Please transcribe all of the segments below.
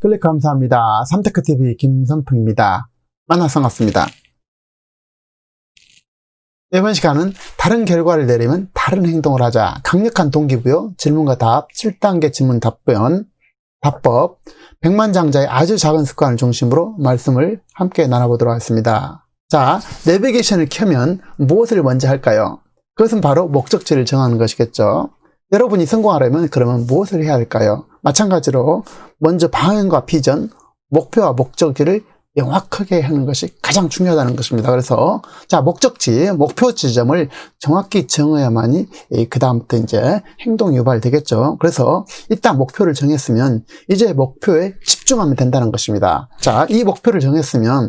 클릭 감사합니다. 삼테크TV 김선풍입니다. 만나서 반갑습니다. 이번 시간은 다른 결과를 내리면 다른 행동을 하자. 강력한 동기부여, 질문과 답, 7단계 질문 답변, 답법, 백만장자의 아주 작은 습관을 중심으로 말씀을 함께 나눠보도록 하겠습니다. 자, 내비게이션을 켜면 무엇을 먼저 할까요? 그것은 바로 목적지를 정하는 것이겠죠. 여러분이 성공하려면 그러면 무엇을 해야 할까요? 마찬가지로 먼저 방향과 비전, 목표와 목적지를 명확하게 하는 것이 가장 중요하다는 것입니다. 그래서 자, 목적지, 목표 지점을 정확히 정해야만이 그 다음부터 이제 행동 유발되겠죠. 그래서 일단 목표를 정했으면 이제 목표에 집중하면 된다는 것입니다. 자, 이 목표를 정했으면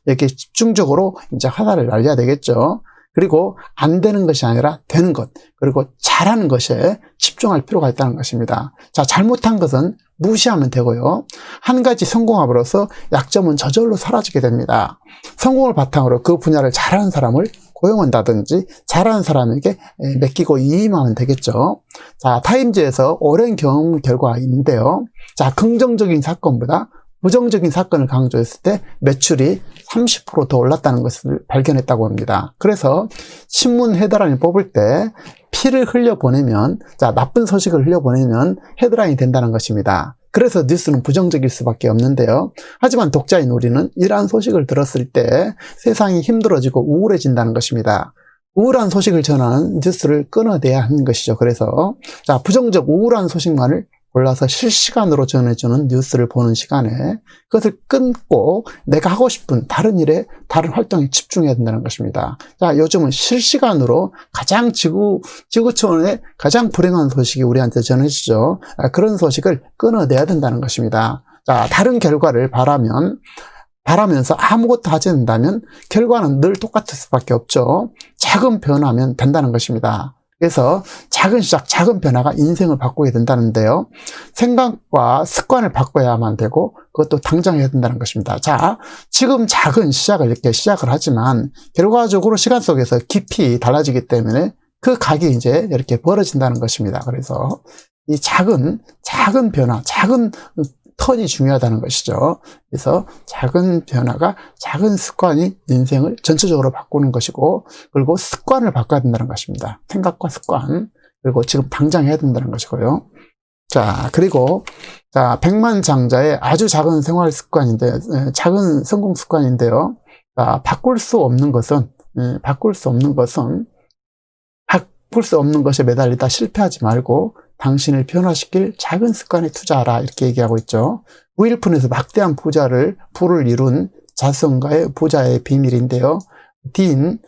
이렇게 집중적으로 이제 하나를 날려야 되겠죠. 그리고 안 되는 것이 아니라 되는 것, 그리고 잘하는 것에 집중할 필요가 있다는 것입니다. 자, 잘못한 것은 무시하면 되고요. 한 가지 성공함으로써 약점은 저절로 사라지게 됩니다. 성공을 바탕으로 그 분야를 잘하는 사람을 고용한다든지 잘하는 사람에게 맡기고 위임하면 되겠죠. 자, 타임즈에서 오랜 경험 결과인데요. 자, 긍정적인 사건보다 부정적인 사건을 강조했을 때 매출이 30% 더 올랐다는 것을 발견했다고 합니다. 그래서 신문 헤드라인을 뽑을 때 피를 흘려보내면, 자, 나쁜 소식을 흘려보내면 헤드라인이 된다는 것입니다. 그래서 뉴스는 부정적일 수밖에 없는데요. 하지만 독자인 우리는 이러한 소식을 들었을 때 세상이 힘들어지고 우울해진다는 것입니다. 우울한 소식을 전하는 뉴스를 끊어내야 하는 것이죠. 그래서 자, 부정적 우울한 소식만을 골라서 실시간으로 전해주는 뉴스를 보는 시간에 그것을 끊고 내가 하고 싶은 다른 일에, 다른 활동에 집중해야 된다는 것입니다. 자, 요즘은 실시간으로 가장 지구촌의 가장 불행한 소식이 우리한테 전해지죠. 그런 소식을 끊어내야 된다는 것입니다. 자, 다른 결과를 바라면서 아무것도 하지 않는다면 결과는 늘 똑같을 수밖에 없죠. 작은 변화면 된다는 것입니다. 그래서 작은 시작, 작은 변화가 인생을 바꾸게 된다는데요. 생각과 습관을 바꿔야만 되고 그것도 당장 해야 된다는 것입니다. 자, 지금 작은 시작을 이렇게 시작을 하지만 결과적으로 시간 속에서 깊이 달라지기 때문에 그 각이 이제 이렇게 벌어진다는 것입니다. 그래서 이 작은 변화, 작은 턴이 중요하다는 것이죠. 그래서 작은 변화가, 작은 습관이 인생을 전체적으로 바꾸는 것이고, 그리고 습관을 바꿔야 된다는 것입니다. 생각과 습관, 그리고 지금 당장 해야 된다는 것이고요. 자, 그리고 자, 백만장자의 아주 작은 생활 습관인데, 작은 성공 습관인데요. 자, 바꿀 수 없는 것에 매달리다 실패하지 말고 당신을 변화시킬 작은 습관에 투자하라, 이렇게 얘기하고 있죠. 무일푼에서 막대한 부를 이룬 자선가의 부자의 비밀인데요. 딘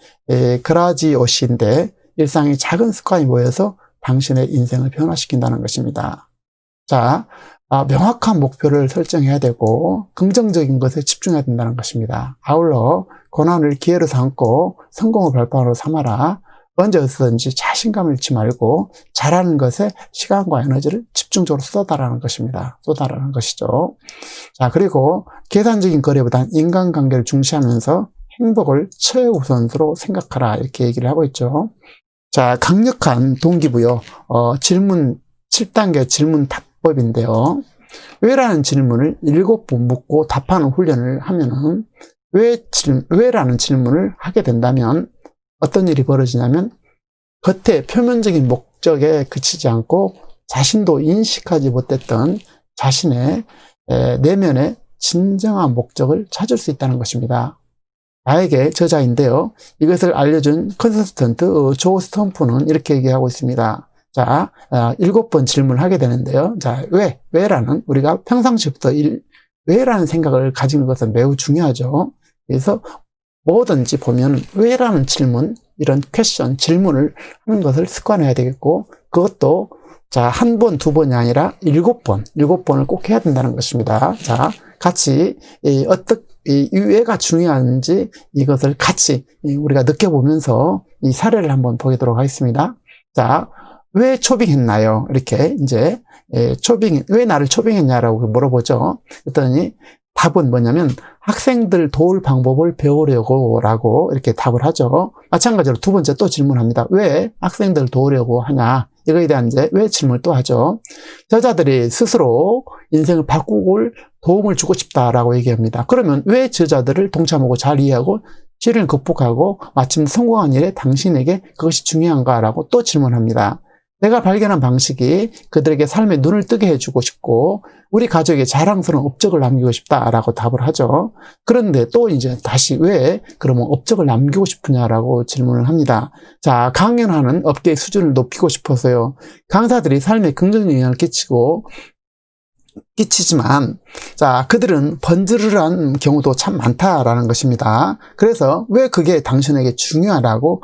그라지오시인데 일상의 작은 습관이 모여서 당신의 인생을 변화시킨다는 것입니다. 자, 명확한 목표를 설정해야 되고 긍정적인 것에 집중해야 된다는 것입니다. 아울러 고난을 기회로 삼고 성공을 발판으로 삼아라. 언제 어디서든지 자신감을 잃지 말고 잘하는 것에 시간과 에너지를 집중적으로 쏟아라는 것입니다. 쏟아라는 것이죠. 자, 그리고 계산적인 거래보다는 인간관계를 중시하면서 행복을 최우선으로 생각하라, 이렇게 얘기를 하고 있죠. 자, 강력한 동기부여, 질문 7단계 질문 답법인데요. 왜라는 질문을 7번 묻고 답하는 훈련을 하면은 왜라는 질문을 하게 된다면 어떤 일이 벌어지냐면 겉에 표면적인 목적에 그치지 않고 자신도 인식하지 못했던 자신의 내면의 진정한 목적을 찾을 수 있다는 것입니다. 나에게 저자인데요. 이것을 알려준 컨설턴트 조 스톰프는 이렇게 얘기하고 있습니다. 자, 7번 질문을 하게 되는데요. 자, 왜라는, 우리가 평상시부터 왜라는 생각을 가지는 것은 매우 중요하죠. 그래서 뭐든지 보면 왜라는 질문, 이런 퀘션, 질문을 하는 것을 습관해야 되겠고, 그것도 자, 한 번, 두 번이 아니라 7번을 꼭 해야 된다는 것입니다. 자, 같이 이 왜가 중요한지 이것을 같이 우리가 느껴보면서 이 사례를 한번 보도록 하겠습니다. 자, 왜 초빙했나요? 이렇게 이제 왜 나를 초빙했냐라고 물어보죠. 그랬더니 답은 뭐냐면 학생들 도울 방법을 배우려고 라고 이렇게 답을 하죠. 마찬가지로 두 번째 또 질문합니다. 왜 학생들 도우려고 하냐? 이거에 대한 이제 왜 질문을 또 하죠. 저자들이 스스로 인생을 바꾸고 도움을 주고 싶다라고 얘기합니다. 그러면 왜 저자들을 동참하고 잘 이해하고 시련을 극복하고 마침 성공한 일에 당신에게 그것이 중요한가라고 또 질문합니다. 내가 발견한 방식이 그들에게 삶에 눈을 뜨게 해주고 싶고 우리 가족에 자랑스러운 업적을 남기고 싶다라고 답을 하죠. 그런데 또 이제 다시 왜 그러면 업적을 남기고 싶으냐라고 질문을 합니다. 자, 강연하는 업계의 수준을 높이고 싶어서요. 강사들이 삶에 긍정적인 영향을 끼치지만 자, 그들은 번지르르한 경우도 참 많다라는 것입니다. 그래서 왜 그게 당신에게 중요하냐라고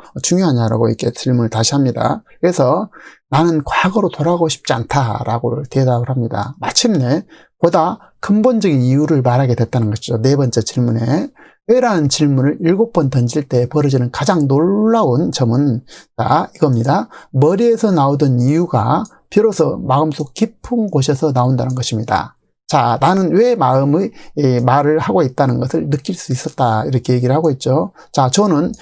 이렇게 질문을 다시 합니다. 그래서 나는 과거로 돌아가고 싶지 않다라고 대답을 합니다. 마침내 보다 근본적인 이유를 말하게 됐다는 것이죠. 네 번째 질문에 왜라는 질문을 7번 던질 때 벌어지는 가장 놀라운 점은 자, 이겁니다. 머리에서 나오던 이유가 비로소 마음속 깊은 곳에서 나온다는 것입니다. 자, 나는 왜 마음의 말을 하고 있다는 것을 느낄 수 있었다 이렇게 얘기를 하고 있죠. 자, 저는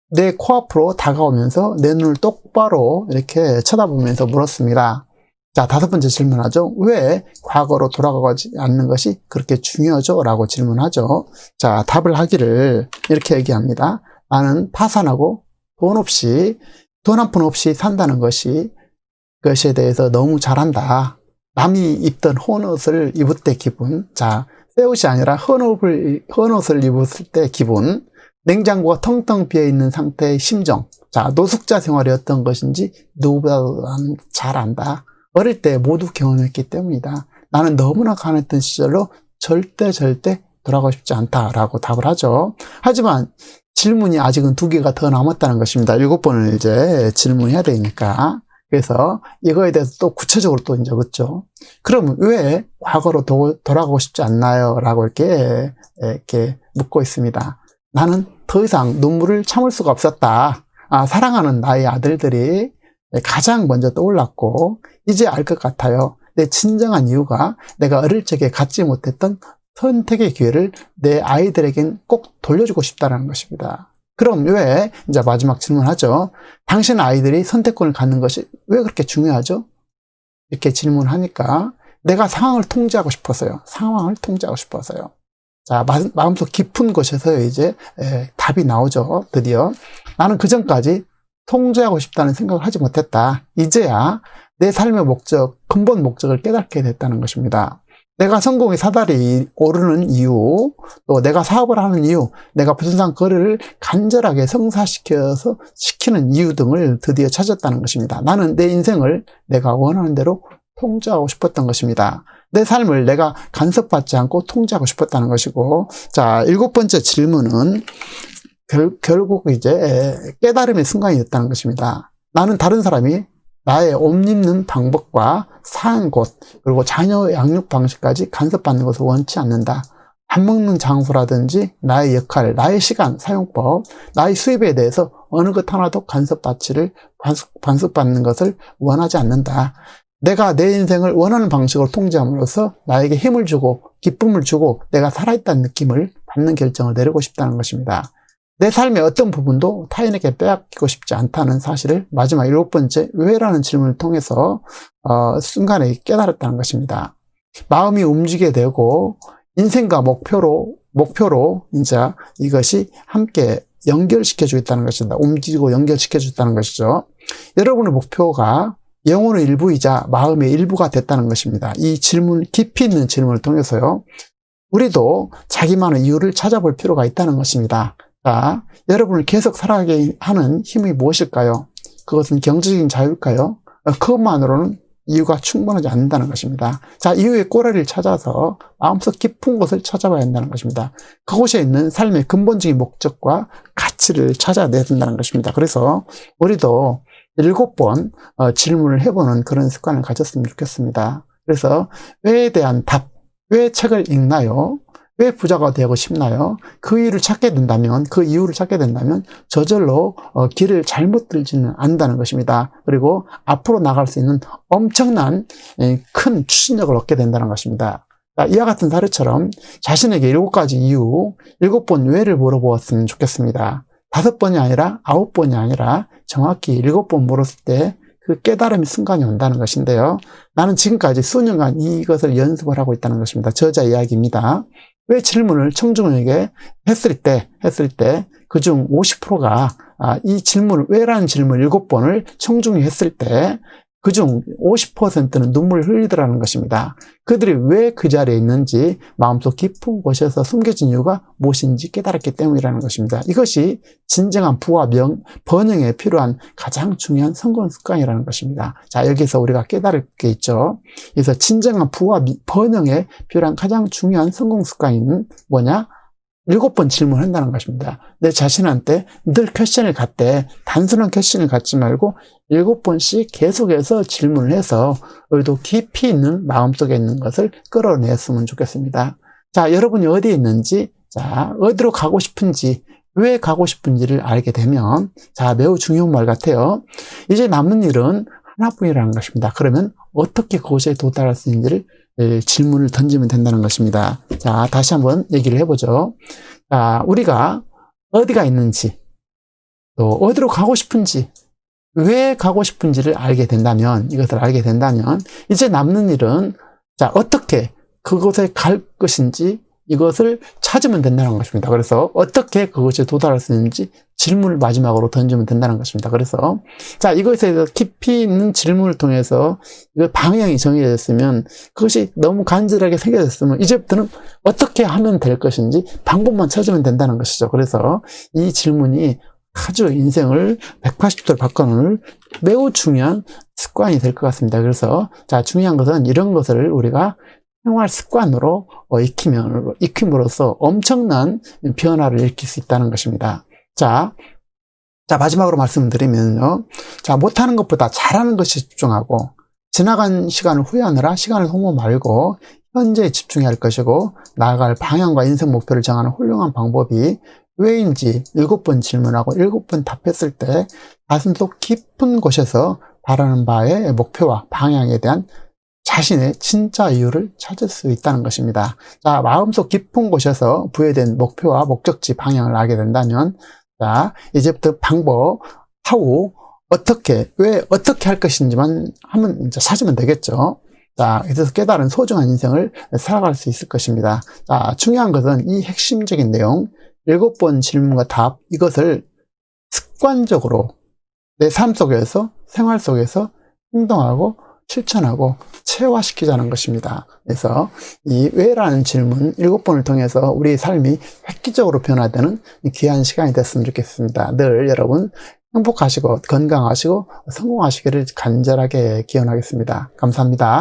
내 코앞으로 다가오면서 내 눈을 똑바로 이렇게 쳐다보면서 물었습니다. 자, 다섯 번째 질문하죠. 왜 과거로 돌아가지 않는 것이 그렇게 중요하죠? 라고 질문하죠. 자, 답을 하기를 이렇게 얘기합니다. 나는 파산하고 돈 한 푼 없이 산다는 것에 대해서 너무 잘한다. 남이 입던 헌옷을 입을 때 기분. 자, 새 옷이 아니라 헌옷을 입었을 때 기분. 냉장고가 텅텅 비어있는 상태의 심정. 자, 노숙자 생활이 어떤 것인지 누구보다도 나는 잘 안다. 어릴 때 모두 경험했기 때문이다. 나는 너무나 가난했던 시절로 절대 돌아가고 싶지 않다라고 답을 하죠. 하지만 질문이 아직은 2개가 더 남았다는 것입니다. 7번을 이제 질문해야 되니까. 그래서 이거에 대해서 또 구체적으로 또 이제 묻죠. 그럼 왜 과거로 돌아가고 싶지 않나요? 라고 이렇게 묻고 있습니다. 나는 더 이상 눈물을 참을 수가 없었다. 사랑하는 나의 아들들이 가장 먼저 떠올랐고 이제 알 것 같아요. 내 진정한 이유가 내가 어릴 적에 갖지 못했던 선택의 기회를 내 아이들에겐 꼭 돌려주고 싶다는 것입니다. 그럼 왜 이제 마지막 질문하죠. 당신 아이들이 선택권을 갖는 것이 왜 그렇게 중요하죠? 이렇게 질문하니까 내가 상황을 통제하고 싶어서요. 자, 마음속 깊은 곳에서 이제 답이 나오죠. 드디어 나는 그전까지 통제하고 싶다는 생각을 하지 못했다. 이제야 내 삶의 근본 목적을 깨닫게 됐다는 것입니다. 내가 성공의 사다리 오르는 이유, 또 내가 사업을 하는 이유, 내가 부동산 거래를 간절하게 시키는 이유 등을 드디어 찾았다는 것입니다. 나는 내 인생을 내가 원하는 대로 통제하고 싶었던 것입니다. 내 삶을 내가 간섭받지 않고 통제하고 싶었다는 것이고, 자, 7번째 질문은 결국 이제 깨달음의 순간이었다는 것입니다. 나는 다른 사람이 나의 옷 입는 방법과 사는 곳, 그리고 자녀 양육 방식까지 간섭받는 것을 원치 않는다. 밥 먹는 장소라든지 나의 역할, 나의 시간, 사용법, 나의 수입에 대해서 어느 것 하나도 간섭받는 것을 원하지 않는다. 내가 내 인생을 원하는 방식으로 통제함으로써 나에게 힘을 주고 기쁨을 주고 내가 살아있다는 느낌을 받는 결정을 내리고 싶다는 것입니다. 내 삶의 어떤 부분도 타인에게 빼앗기고 싶지 않다는 사실을 마지막 7번째 왜라는 질문을 통해서 순간에 깨달았다는 것입니다. 마음이 움직이게 되고 인생과 목표로 이제 이것이 함께 연결시켜 주겠다는 것입니다. 움직이고 연결시켜 주겠다는 것이죠. 여러분의 목표가 영혼의 일부이자 마음의 일부가 됐다는 것입니다. 이 질문, 깊이 있는 질문을 통해서요. 우리도 자기만의 이유를 찾아볼 필요가 있다는 것입니다. 자, 여러분을 계속 살아가게 하는 힘이 무엇일까요? 그것은 경제적인 자유일까요? 그것만으로는 이유가 충분하지 않는다는 것입니다. 자, 이유의 꼬리를 찾아서 마음속 깊은 곳을 찾아봐야 한다는 것입니다. 그곳에 있는 삶의 근본적인 목적과 가치를 찾아내야 된다는 것입니다. 그래서 우리도 7번 질문을 해보는 그런 습관을 가졌으면 좋겠습니다. 그래서 왜에 대한 답, 왜 책을 읽나요? 왜 부자가 되고 싶나요? 그 이유를 찾게 된다면 저절로 길을 잘못 들지는 않는다는 것입니다. 그리고 앞으로 나갈 수 있는 엄청난 큰 추진력을 얻게 된다는 것입니다. 자, 이와 같은 사례처럼 자신에게 7가지 이유, 7번 왜를 물어보았으면 좋겠습니다. 5번이 아니라 9번이 아니라 정확히 7번 물었을 때 그 깨달음의 순간이 온다는 것인데요. 나는 지금까지 수년간 이것을 연습을 하고 있다는 것입니다. 저자 이야기입니다. 왜 질문을 청중에게 했을 때 그중 50%가 이 질문을 왜라는 질문을 7번을 청중이 했을 때 그중 50%는 눈물을 흘리더라는 것입니다. 그들이 왜 그 자리에 있는지 마음속 깊은 곳에서 숨겨진 이유가 무엇인지 깨달았기 때문이라는 것입니다. 이것이 진정한 부와 번영에 필요한 가장 중요한 성공 습관이라는 것입니다. 자, 여기서 우리가 깨달을 게 있죠. 그래서 진정한 부와 번영에 필요한 가장 중요한 성공 습관은 뭐냐? 7번 질문한다는 것입니다. 내 자신한테 늘 퀘션을 갖되 단순한 퀘션을 갖지 말고 7번씩 계속해서 질문을 해서 우리도 깊이 있는 마음속에 있는 것을 끌어냈으면 좋겠습니다. 자, 여러분이 어디에 있는지, 자, 어디로 가고 싶은지, 왜 가고 싶은지를 알게 되면, 자, 매우 중요한 말 같아요. 이제 남는 일은 하나뿐이라는 것입니다. 그러면 어떻게 그곳에 도달할 수 있는지를 질문을 던지면 된다는 것입니다. 자, 다시 한번 얘기를 해보죠. 자, 우리가 어디가 있는지, 또 어디로 가고 싶은지, 왜 가고 싶은지를 알게 된다면, 이것을 알게 된다면, 이제 남는 일은, 자, 어떻게 그곳에 갈 것인지, 이것을 찾으면 된다는 것입니다. 그래서 어떻게 그것에 도달할 수 있는지 질문을 마지막으로 던지면 된다는 것입니다. 그래서 자, 이것에 대해서 깊이 있는 질문을 통해서 방향이 정해졌으면, 그것이 너무 간절하게 새겨졌으면 이제부터는 어떻게 하면 될 것인지 방법만 찾으면 된다는 것이죠. 그래서 이 질문이 아주 인생을 180도로 바꿔놓을 매우 중요한 습관이 될 것 같습니다. 그래서 자, 중요한 것은 이런 것을 우리가 생활 습관으로 익힘으로써 엄청난 변화를 일으킬 수 있다는 것입니다. 자, 마지막으로 말씀드리면요. 자, 못하는 것보다 잘하는 것에 집중하고, 지나간 시간을 후회하느라 시간을 소모 말고, 현재에 집중해야 할 것이고, 나아갈 방향과 인생 목표를 정하는 훌륭한 방법이 왜인지 7번 질문하고 7번 답했을 때, 가슴속 깊은 곳에서 바라는 바의 목표와 방향에 대한 자신의 진짜 이유를 찾을 수 있다는 것입니다. 자, 마음속 깊은 곳에서 부여된 목표와 목적지 방향을 알게 된다면, 자, 이제부터 방법, how, 어떻게, 왜, 어떻게 할 것인지만 하면 이제 찾으면 되겠죠. 자, 그래서 깨달은 소중한 인생을 살아갈 수 있을 것입니다. 자, 중요한 것은 이 핵심적인 내용, 7번 질문과 답, 이것을 습관적으로 내 삶 속에서, 생활 속에서 행동하고 실천하고 체화시키자는 것입니다. 그래서 이 왜라는 질문 7번을 통해서 우리 삶이 획기적으로 변화되는 귀한 시간이 됐으면 좋겠습니다. 늘 여러분 행복하시고 건강하시고 성공하시기를 간절하게 기원하겠습니다. 감사합니다.